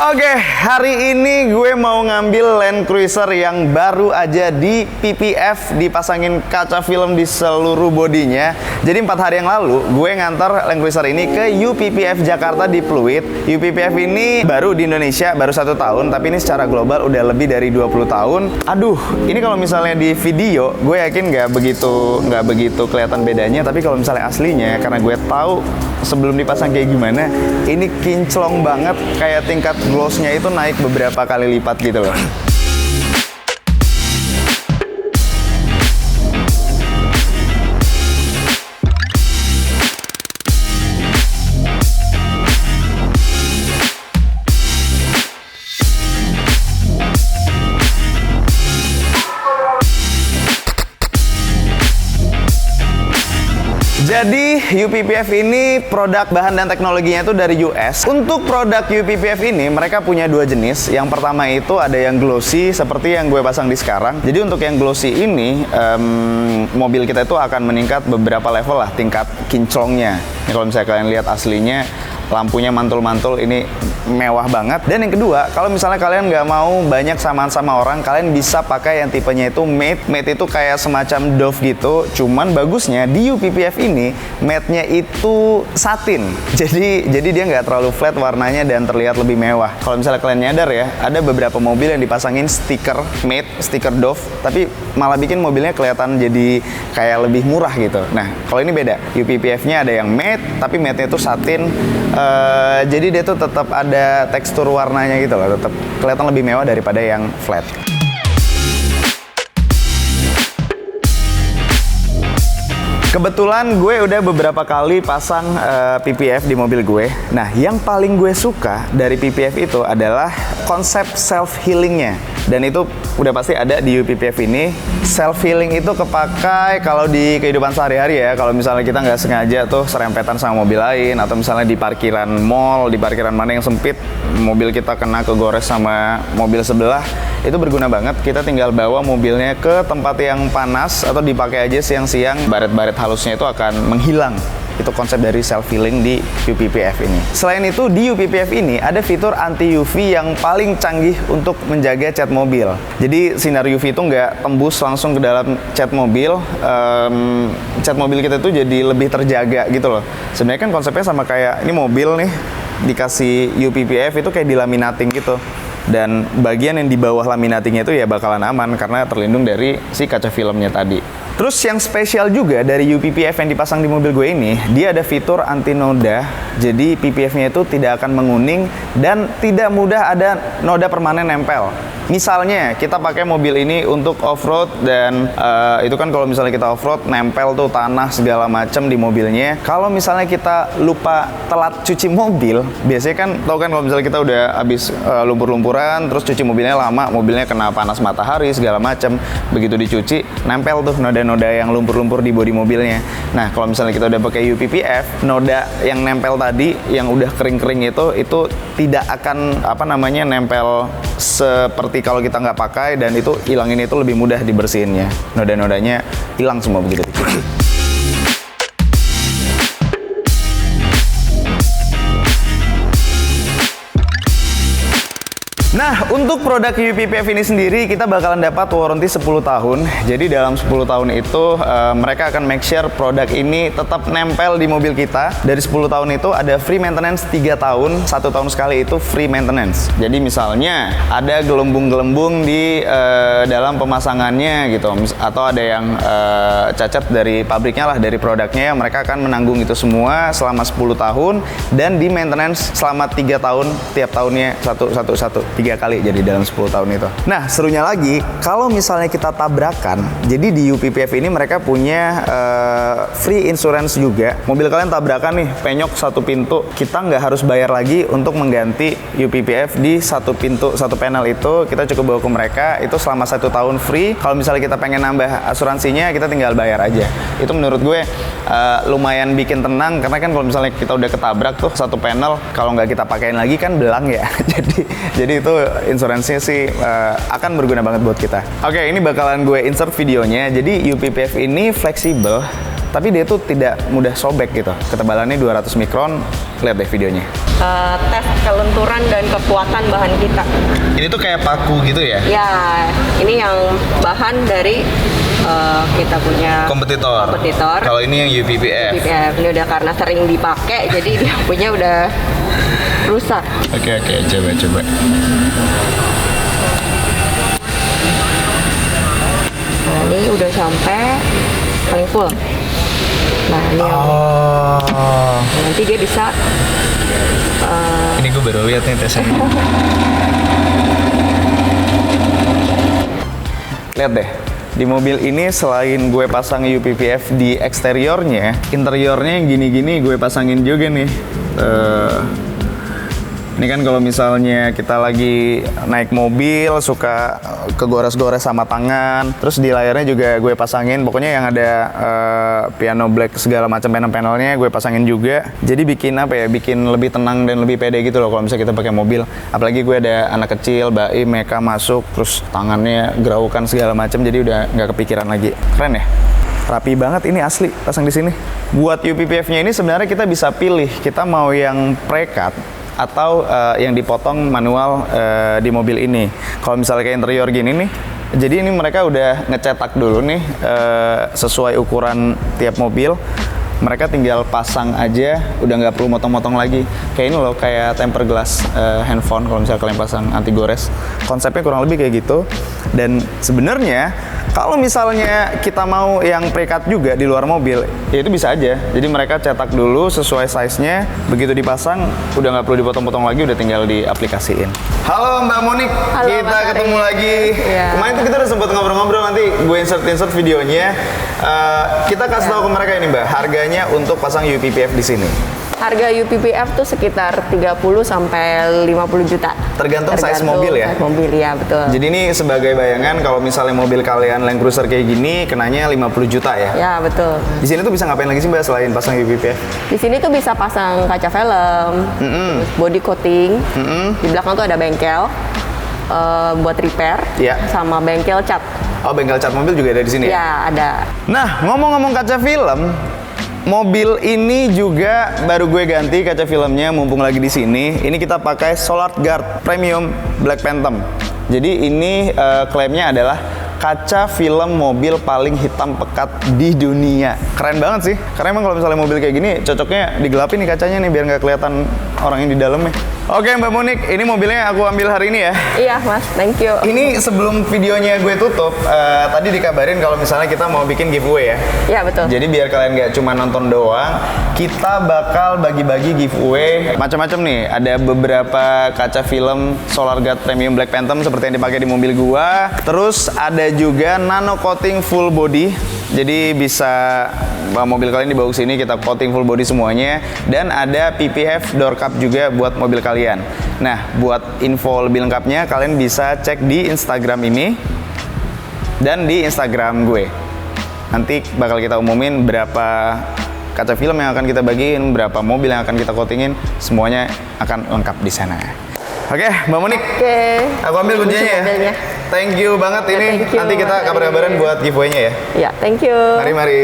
Oke, hari ini gue mau ngambil Land Cruiser yang baru aja di PPF, dipasangin kaca film di seluruh bodinya. Jadi 4 hari yang lalu gue ngantar Land Cruiser ini ke UPPF Jakarta di Pluit. UPPF ini baru di Indonesia, baru 1 tahun, tapi ini secara global udah lebih dari 20 tahun. Aduh, ini kalau misalnya di video, gue yakin nggak begitu kelihatan bedanya. Tapi kalau misalnya aslinya, karena gue tahu sebelum dipasang kayak gimana, ini kinclong banget, kayak tingkat glossnya itu naik beberapa kali lipat gitu loh. Jadi UPPF ini produk bahan dan teknologinya itu dari US. Untuk produk UPPF ini mereka punya 2 jenis. Yang pertama itu ada yang glossy seperti yang gue pasang di sekarang. Jadi untuk yang glossy ini mobil kita itu akan meningkat beberapa level lah tingkat kinclongnya. Ini kalau misalnya kalian lihat aslinya, lampunya mantul-mantul, ini mewah banget. Dan yang kedua, kalau misalnya kalian nggak mau banyak samaan sama orang, kalian bisa pakai yang tipenya itu matte. Matte itu kayak semacam Dove gitu. Cuman bagusnya di UPPF ini matte-nya itu satin. Jadi dia nggak terlalu flat warnanya dan terlihat lebih mewah. Kalau misalnya kalian nyadar ya, ada beberapa mobil yang dipasangin stiker matte, stiker Dove, tapi malah bikin mobilnya kelihatan jadi kayak lebih murah gitu. Nah, kalau ini beda. UPPF-nya ada yang matte, tapi matte-nya itu satin. Jadi dia tuh tetap ada tekstur warnanya gitu loh, tetap kelihatan lebih mewah daripada yang flat. Kebetulan gue udah beberapa kali pasang PPF di mobil gue. Nah, yang paling gue suka dari PPF itu adalah konsep self-healingnya. Dan itu udah pasti ada di UPPF ini. Self-healing itu kepakai kalau di kehidupan sehari-hari ya. Kalau misalnya kita nggak sengaja tuh serempetan sama mobil lain, atau misalnya di parkiran mall, di parkiran mana yang sempit, mobil kita kena kegores sama mobil sebelah, itu berguna banget. Kita tinggal bawa mobilnya ke tempat yang panas atau dipakai aja siang-siang, baret-baret halusnya itu akan menghilang. Itu konsep dari self-healing di UPPF ini. Selain itu, di UPPF ini ada fitur anti-UV yang paling canggih untuk menjaga cat mobil. Jadi sinar UV itu nggak tembus langsung ke dalam cat mobil. Cat mobil kita itu jadi lebih terjaga gitu loh. Sebenarnya kan konsepnya sama kayak ini mobil nih, dikasih UPPF itu kayak dilaminating gitu. Dan bagian yang di bawah laminatingnya itu ya bakalan aman karena terlindung dari si kaca filmnya tadi. Terus yang spesial juga dari UPPF yang dipasang di mobil gue ini, dia ada fitur anti noda. Jadi PPF-nya itu tidak akan menguning dan tidak mudah ada noda permanen nempel. Misalnya kita pakai mobil ini untuk off-road dan itu kan kalau misalnya kita off-road nempel tuh tanah segala macam di mobilnya. Kalau misalnya kita lupa telat cuci mobil, biasanya kan tau kan kalau misalnya kita udah habis lumpur-lumpuran terus cuci mobilnya lama, mobilnya kena panas matahari segala macam, begitu dicuci nempel tuh noda-noda yang lumpur-lumpur di bodi mobilnya. Nah, kalau misalnya kita udah pakai UPPF, noda yang nempel tadi yang udah kering-kering itu tidak akan nempel seperti kalau kita nggak pakai, dan itu hilangin itu lebih mudah dibersihinnya. Noda-nodanya hilang semua begitu dicuci. Nah, untuk produk UPPF ini sendiri kita bakalan dapat warranty 10 tahun. Jadi dalam 10 tahun itu mereka akan make sure produk ini tetap nempel di mobil kita. Dari 10 tahun itu ada free maintenance 3 tahun, 1 tahun sekali itu free maintenance. Jadi misalnya ada gelembung-gelembung di dalam pemasangannya gitu, atau ada yang cacat dari pabriknya lah, dari produknya, mereka akan menanggung itu semua selama 10 tahun dan di maintenance selama 3 tahun, tiap tahunnya satu 3 kali jadi dalam 10 tahun itu. Nah, serunya lagi, kalau misalnya kita tabrakan, jadi di UPPF ini mereka punya free insurance juga. Mobil kalian tabrakan nih, penyok satu pintu, kita nggak harus bayar lagi untuk mengganti UPPF di satu pintu, satu panel itu. Kita cukup bawa ke mereka, itu selama 1 tahun free. Kalau misalnya kita pengen nambah asuransinya, kita tinggal bayar aja. Itu menurut gue lumayan bikin tenang, karena kan kalau misalnya kita udah ketabrak tuh satu panel, kalau nggak kita pakein lagi kan belang ya. jadi itu insuransinya sih akan berguna banget buat kita. Oke, ini bakalan gue insert videonya. Jadi UPPF ini fleksibel, tapi dia tuh tidak mudah sobek gitu. Ketebalannya 200 mikron. Lihat deh videonya. tes kelenturan dan kekuatan bahan kita. Ini tuh kayak paku gitu ya? Ya, ini yang bahan dari kita punya Kompetitor. Kalau ini yang UPPF. UPPF ini udah karena sering dipakai, jadi dia punya udah rusak. Oke, coba. Nah, ini udah sampai paling full. Nah, ini nanti dia bisa. Ini gue baru lihat nih tesnya. Lihat deh, di mobil ini selain gue pasang UPPF di eksteriornya, interiornya yang gini-gini gue pasangin juga nih. Ini kan kalau misalnya kita lagi naik mobil suka kegores-gores sama tangan, terus di layarnya juga gue pasangin, pokoknya yang ada piano black segala macam panel-panelnya gue pasangin juga. Jadi bikin bikin lebih tenang dan lebih pede gitu loh kalau misalnya kita pakai mobil. Apalagi gue ada anak kecil, bayi, mereka masuk, terus tangannya geraukan segala macam, jadi udah nggak kepikiran lagi. Keren ya? Rapi banget, ini asli pasang di sini. Buat UPPF-nya ini sebenarnya kita bisa pilih, kita mau yang pre-cut atau yang dipotong manual di mobil ini. Kalau misalnya kayak interior gini nih, jadi ini mereka udah ngecetak dulu nih sesuai ukuran tiap mobil. Mereka tinggal pasang aja, udah nggak perlu motong-motong lagi. Kayak ini loh, kayak tempered glass handphone kalau misalnya kalian pasang anti gores. Konsepnya kurang lebih kayak gitu. Dan sebenarnya kalau misalnya kita mau yang pre-cut juga di luar mobil, ya itu bisa aja. Jadi mereka cetak dulu sesuai size-nya, begitu dipasang udah nggak perlu dipotong-potong lagi, udah tinggal diaplikasiin. Halo Mbak Monik, Halo, kita Mas ketemu Ari. lagi. Ya. Kemarin tuh kita udah sempat ngobrol-ngobrol, nanti gue insert videonya. Kita kasih tahu ke mereka ini Mbak, harganya untuk pasang UPPF di sini. Harga UPPF tuh sekitar 30 sampai 50 juta. Tergantung size mobil ya? Size mobil, ya betul. Jadi ini sebagai bayangan kalau misalnya mobil kalian Land Cruiser kayak gini, kenanya 50 juta ya? Ya betul. Di sini tuh bisa ngapain lagi sih Mbak selain pasang UPPF? Di sini tuh bisa pasang kaca film, terus body coating. Di belakang tuh ada bengkel buat repair, Iya. sama bengkel cat. Oh, bengkel cat mobil juga ada di sini ya? Ya ada. Nah, ngomong-ngomong kaca film, mobil ini juga baru gue ganti kaca filmnya mumpung lagi di sini. Ini kita pakai Solar Guard Premium Black Phantom. Jadi ini klaimnya adalah kaca film mobil paling hitam pekat di dunia. Keren banget sih. Karena emang kalau misalnya mobil kayak gini cocoknya digelapin nih kacanya nih biar nggak kelihatan orang yang di dalamnya. Oke Mbak Monik, ini mobilnya aku ambil hari ini ya. Iya Mas, thank you. Ini sebelum videonya gue tutup, tadi dikabarin kalau misalnya kita mau bikin giveaway ya. Iya betul. Jadi biar kalian nggak cuma nonton doang, kita bakal bagi-bagi giveaway macam-macam nih. Ada beberapa kaca film Solar Guard Premium Black Phantom seperti yang dipakai di mobil gua. Terus ada juga nano coating full body. Jadi bisa mobil kalian dibawa ke sini kita coating full body semuanya. Dan ada PPF door cup juga buat mobil kalian. Nah, buat info lebih lengkapnya kalian bisa cek di Instagram ini dan di Instagram gue. Nanti bakal kita umumin berapa kaca film yang akan kita bagiin, berapa mobil yang akan kita coatingin, semuanya akan lengkap di sana. Oke, Mbak Monik. Oke. Aku ambil kuncinya ya. Mobilnya. Thank you banget Ya, ini. thank you, Nanti kita Mas kabar-kabaran Ari. buat giveaway-nya ya. Ya, thank you. Mari. Mari.